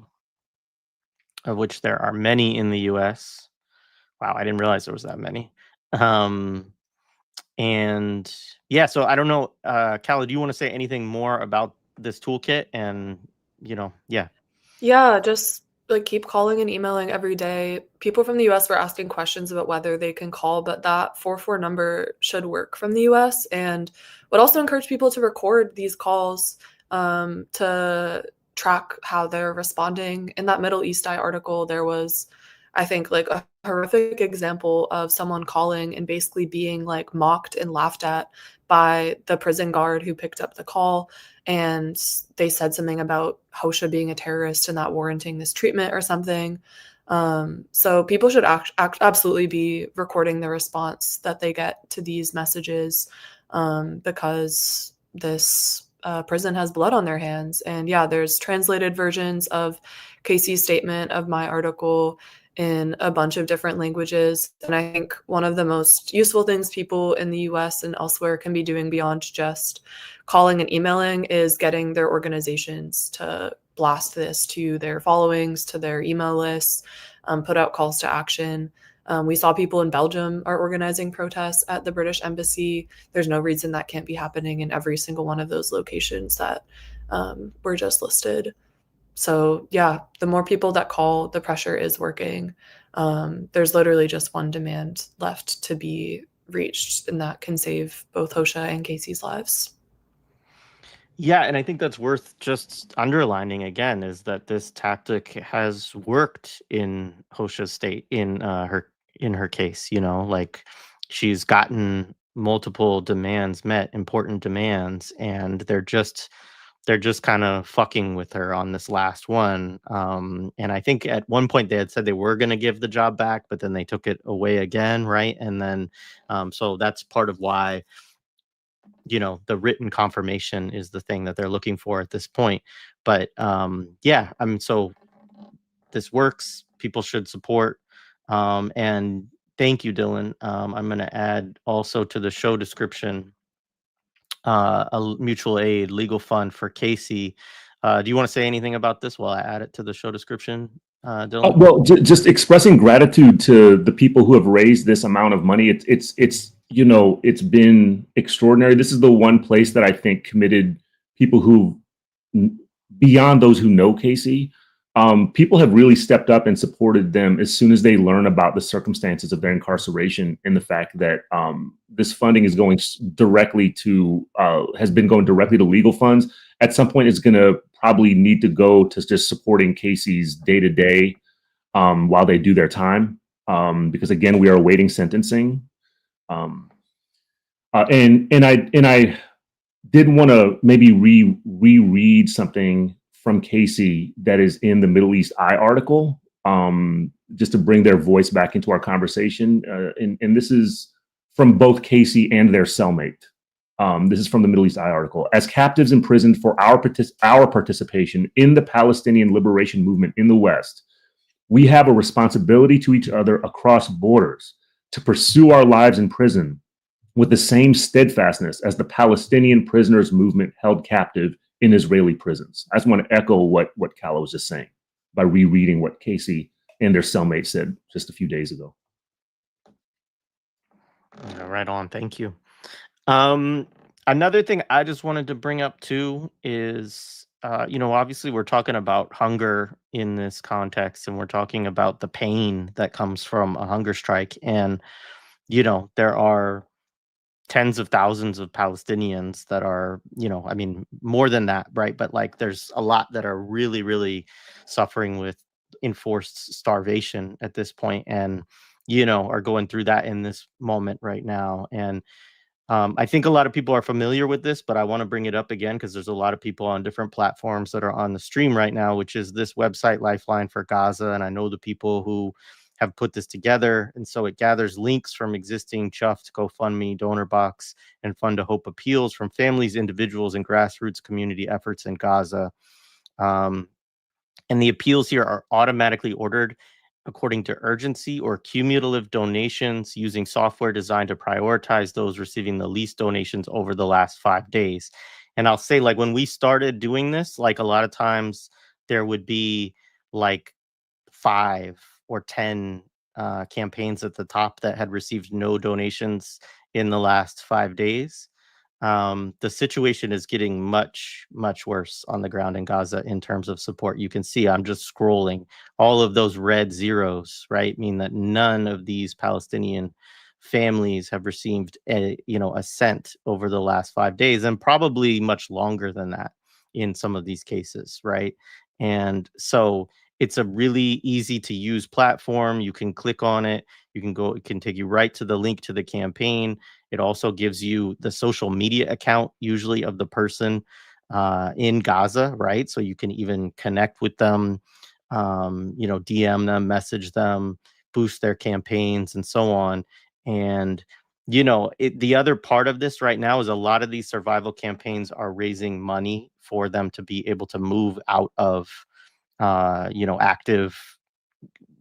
of which there are many in the US. Wow, I didn't realize there was that many. And yeah, so I don't know, Calla, do you want to say anything more about this toolkit? And Yeah, just like keep calling and emailing every day. People from the US were asking questions about whether they can call, but that 44 number should work from the US, and would also encourage people to record these calls to track how they're responding. In that Middle East Eye article, there was, I think, like a horrific example of someone calling and basically being like mocked and laughed at by the prison guard who picked up the call. And they said something about Hoxha being a terrorist and not warranting this treatment or something. So people should absolutely be recording the response that they get to these messages, because this prison has blood on their hands. And yeah, there's translated versions of Casey's statement, of my article, in a bunch of different languages. And I think one of the most useful things people in the US and elsewhere can be doing beyond just calling and emailing is getting their organizations to blast this to their followings, to their email lists, put out calls to action. We saw people in Belgium are organizing protests at the British Embassy. There's no reason that can't be happening in every single one of those locations that were just listed. So yeah, the more people that call, the pressure is working. There's literally just one demand left to be reached, and that can save both Hoxha and Casey's lives. Yeah, and I think that's worth just underlining again, is that this tactic has worked in Hoxha's state, in her case. Like, she's gotten multiple demands met, important demands, and they're just kind of fucking with her on this last one. And I think at one point they had said they were going to give the job back, but then they took it away again, right? And then so that's part of why the written confirmation is the thing that they're looking for at this point. But so this works. People should support, and Thank you, Dylan. I'm going to add also to the show description a mutual aid legal fund for Casey. Do you want to say anything about this while I add it to the show description, Dylan? Well, just expressing gratitude to the people who have raised this amount of money. It's you know, it's been extraordinary. This is the one place that I think committed people who, beyond those who know Casey, people have really stepped up and supported them as soon as they learn about the circumstances of their incarceration and the fact that this funding is going directly to, has been going directly to legal funds. At some point, it's going to probably need to go to just supporting Casey's day-to-day while they do their time. Because again, we are awaiting sentencing. And I did want to maybe reread something from Casey that is in the Middle East Eye article, just to bring their voice back into our conversation. And this is from both Casey and their cellmate. This is from the Middle East Eye article. As captives imprisoned for our participation in the Palestinian liberation movement in the West, we have a responsibility to each other across borders to pursue our lives in prison with the same steadfastness as the Palestinian prisoners movement held captive in Israeli prisons. I just want to echo what Calla was just saying by rereading what Casey and their cellmate said just a few days ago. Yeah, right on. Thank you. Another thing I just wanted to bring up too is, you know, obviously we're talking about hunger in this context, and we're talking about the pain that comes from a hunger strike. And, you know, there are tens of thousands of Palestinians that are, you know, I mean, more than that, right? But like there's a lot that are really, really suffering with enforced starvation at this point, and, you know, are going through that in this moment right now. And I think a lot of people are familiar with this, but I want to bring it up again because there's a lot of people on different platforms that are on the stream right now, which is this website, Lifeline for Gaza. And I know the people who have put this together. And so it gathers links from existing Chuffed, GoFundMe, Donor Box, and Fund to Hope appeals from families, individuals, and grassroots community efforts in Gaza. And the appeals here are automatically ordered according to urgency or cumulative donations using software designed to prioritize those receiving the least donations over the last 5 days. And I'll say, like, when we started doing this, like a lot of times there would be like 5 or 10 campaigns at the top that had received no donations in the last 5 days. The situation is getting much, much worse on the ground in Gaza in terms of support. You can see I'm just scrolling. All of those red zeros, right, mean that none of these Palestinian families have received a cent over the last 5 days, and probably much longer than that in some of these cases, right? And so it's a really easy to use platform. You can click on it. You can go, it can take you right to the link to the campaign. It also gives you the social media account, usually of the person in Gaza, right? So you can even connect with them, DM them, message them, boost their campaigns, and so on. And, the other part of this right now is a lot of these survival campaigns are raising money for them to be able to move out of, active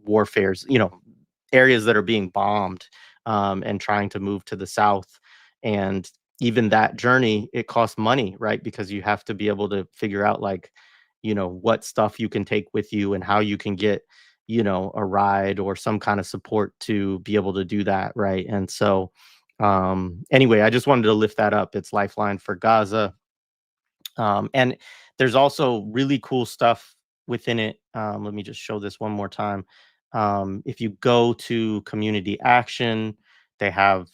warfares, areas that are being bombed, and trying to move to the south. And even that journey, it costs money, right? Because you have to be able to figure out, like, what stuff you can take with you and how you can get, a ride or some kind of support to be able to do that, right? And so, anyway, I just wanted to lift that up. It's Lifeline for Gaza. And there's also really cool stuff within it. Let me just show this one more time. If you go to Community Action, they have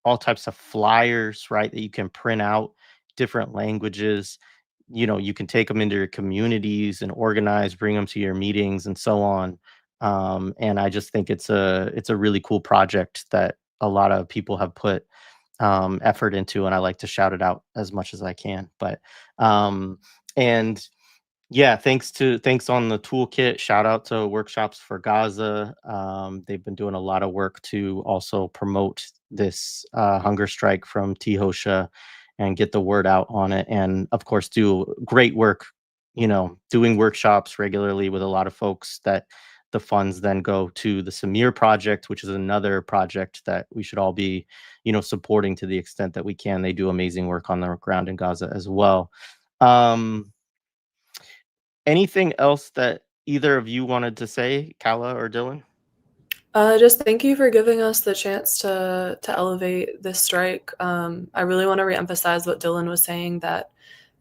all types of flyers, right, that you can print out, different languages. You can take them into your communities and organize, bring them to your meetings, and so on. And I just think it's a really cool project that a lot of people have put effort into, and I like to shout it out as much as I can. But and yeah, thanks on the toolkit. Shout out to Workshops for Gaza. They've been doing a lot of work to also promote this hunger strike from T Hoxha and get the word out on it, and of course do great work, doing workshops regularly with a lot of folks that the funds then go to the Samir project, which is another project that we should all be, supporting to the extent that we can. They do amazing work on the ground in Gaza as well. Anything else that either of you wanted to say, Calla or Dylan? Just thank you for giving us the chance to elevate this strike. I really want to reemphasize what Dylan was saying, that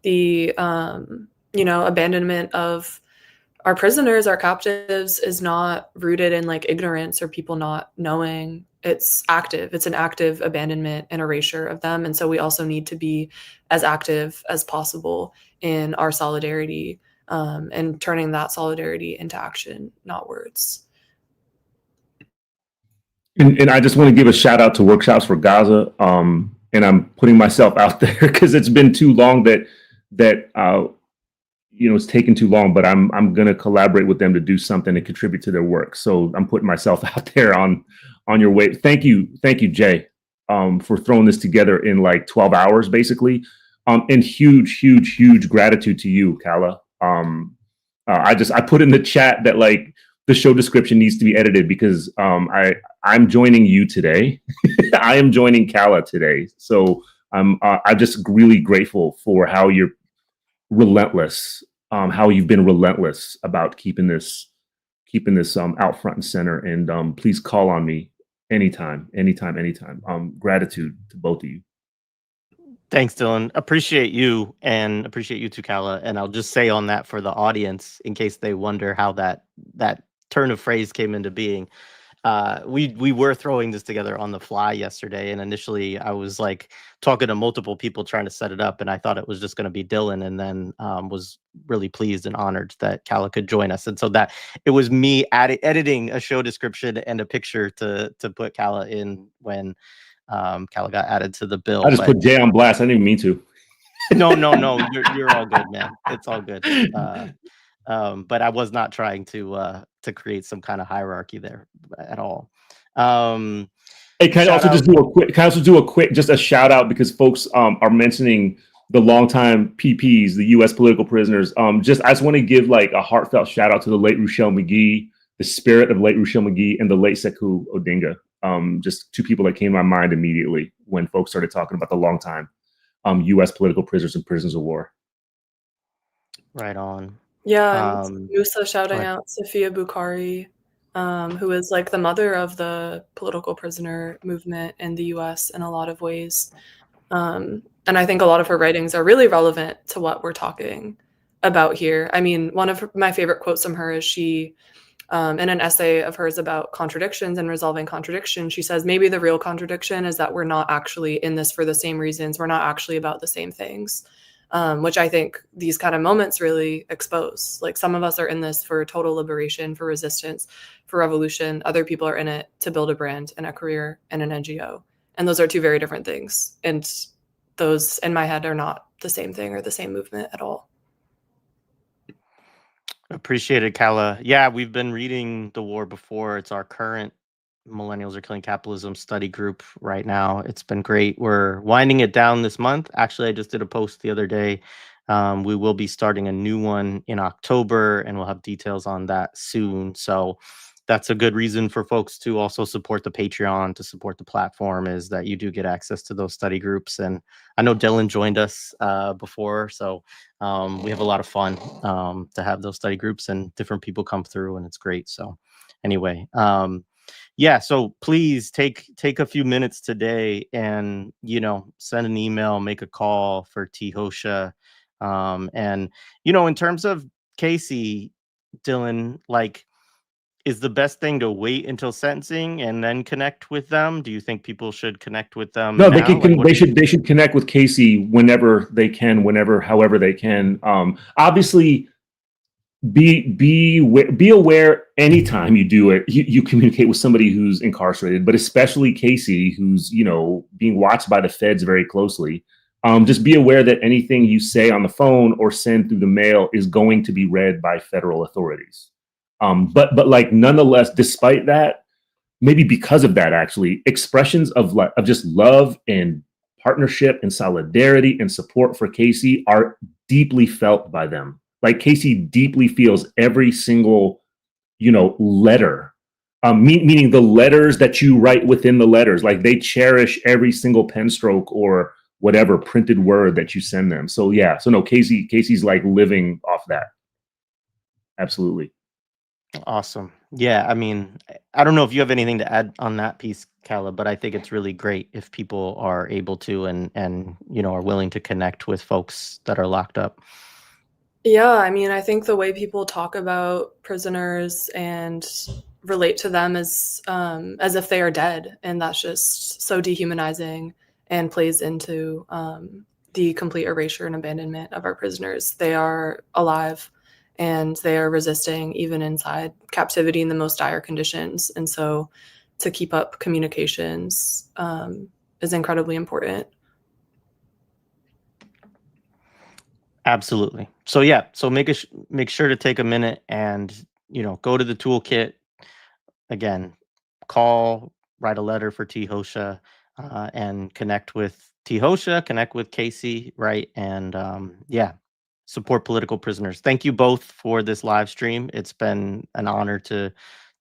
the abandonment of our prisoners, our captives, is not rooted in like ignorance or people not knowing. It's active. It's an active abandonment and erasure of them. And so we also need to be as active as possible in our solidarity, and turning that solidarity into action, not words. And I just want to give a shout out to Workshops for Gaza. And I'm putting myself out there because it's been too long that it's taken too long, but I'm going to collaborate with them to do something to contribute to their work. So I'm putting myself out there on your way. Thank you, Jay, for throwing this together in like 12 hours, basically. And huge gratitude to you, Calla. I put in the chat that like the show description needs to be edited because I'm joining you today. I am joining Calla today. So I'm just really grateful for how you're relentless, how you've been relentless about keeping this out front and center. And please call on me anytime. Gratitude to both of you. Thanks, Dylan. Appreciate you, and appreciate you too, Calla. And I'll just say on that for the audience, in case they wonder how that turn of phrase came into being. We were throwing this together on the fly yesterday, and initially I was like talking to multiple people trying to set it up, and I thought it was just going to be Dylan, and then was really pleased and honored that Calla could join us. And so that it was me editing a show description and a picture to put Calla in when Calla got added to the bill. I just put Jay on blast. I didn't even mean to. No, you're all good, man. It's all good. But I was not trying to create some kind of hierarchy there at all. Hey, can I also do a quick shout out, because folks are mentioning the longtime PPs, the U.S. political prisoners. I just want to give like a heartfelt shout out to the late Ruchell McGee, the spirit of late Ruchell McGee, and the late Sekou Odinga. Just two people that came to my mind immediately when folks started talking about the longtime U.S. political prisoners and prisoners of war. Right on. Yeah, Musa shouting out Sophia Bukhari, who is like the mother of the political prisoner movement in the U.S. in a lot of ways. And I think a lot of her writings are really relevant to what we're talking about here. I mean, one of my favorite quotes from her is she, in an essay of hers about contradictions and resolving contradiction, she says, maybe the real contradiction is that we're not actually in this for the same reasons. We're not actually about the same things. Which I think these kind of moments really expose. Like, some of us are in this for total liberation, for resistance, for revolution. Other people are in it to build a brand and a career and an NGO. And those are two very different things. And those, in my head, are not the same thing or the same movement at all. Appreciate it, Calla. Yeah, we've been reading The War Before. It's our current Millennials Are Killing Capitalism study group right now. It's been great. We're winding it down this month. Actually, I just did a post the other day. We will be starting a new one in October, and we'll have details on that soon. So that's a good reason for folks to also support the Patreon, to support the platform, is that you do get access to those study groups. And I know Dylan joined us before, so we have a lot of fun to have those study groups, and different people come through, and it's great. So anyway, yeah, so please take a few minutes today and, send an email, make a call for T Hoxha. And, in terms of Casey, Dylan, like, is the best thing to wait until sentencing and then connect with them? Do you think people should connect with them? No, now? they should connect with Casey whenever they can, however they can. Obviously, be aware anytime you do it, you communicate with somebody who's incarcerated, but especially Casey, who's being watched by the feds very closely. Just be aware that anything you say on the phone or send through the mail is going to be read by federal authorities. But like, nonetheless, despite that, maybe because of that, actually, expressions of just love and partnership and solidarity and support for Casey are deeply felt by them. Like, Casey deeply feels every single, letter, meaning the letters that you write within the letters. Like, they cherish every single pen stroke or whatever printed word that you send them. So yeah, so no, Casey's like living off that. Absolutely. Awesome. Yeah, I mean, I don't know if you have anything to add on that piece, Calla, but I think it's really great if people are able to and are willing to connect with folks that are locked up. Yeah, I mean, I think the way people talk about prisoners and relate to them as if they are dead, and that's just so dehumanizing and plays into the complete erasure and abandonment of our prisoners. They are alive and they are resisting even inside captivity in the most dire conditions. And so to keep up communications is incredibly important. Absolutely. So yeah, so make sure to take a minute and go to the toolkit. Again, call, write a letter for T Hoxha, and connect with T Hoxha, connect with Casey, right? And support political prisoners. Thank you both for this live stream. It's been an honor to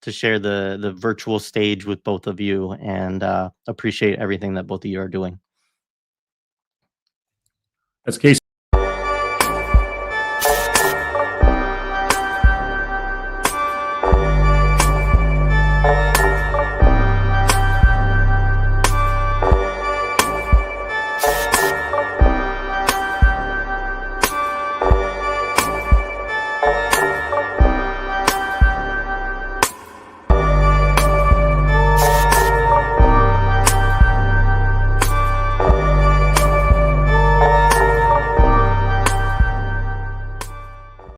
share the virtual stage with both of you, and appreciate everything that both of you are doing. That's Casey.